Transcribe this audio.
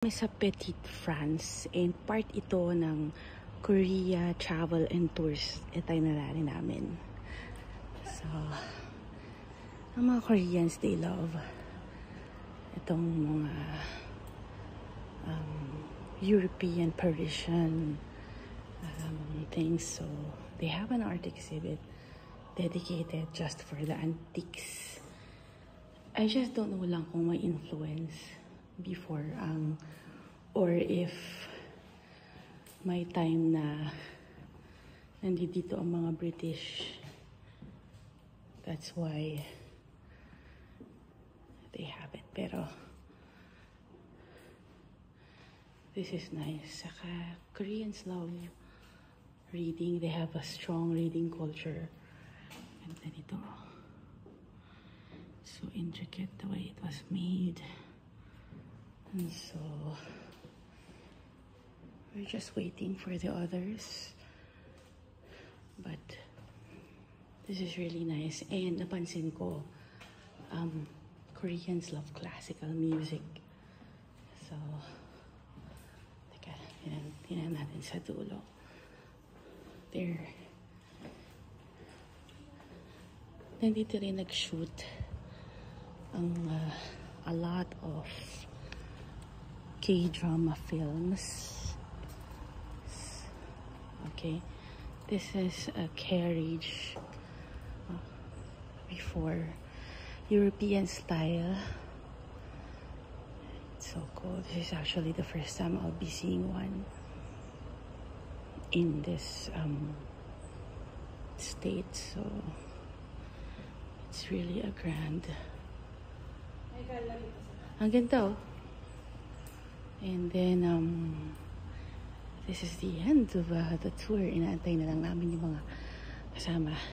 Kami sa Petit France and part ito ng Korea Travel and Tours itinerary namin. So, ang mga Koreans, they love itong mga European, Parisian things. So, they have an art exhibit dedicated just for the antiques. I just don't know lang kung may influence before or if may time na nandito ang mga British, that's why they have it. Pero this is nice. Saka Koreans love reading. They have a strong reading culture. And ganito, so intricate the way it was made. And so, we're just waiting for the others. But, this is really nice. And napansin ko, Koreans love classical music. So, teka, tinan natin sa dulo. There. Nandito rin nag-shoot a lot of K-drama films. Okay, this is a carriage before European style. It's so cool. This is actually the first time I'll be seeing one in this state, so it's really a grand. Ang ganda, oh. And then, this is the end of the tour. Inaantay na lang namin yung mga kasama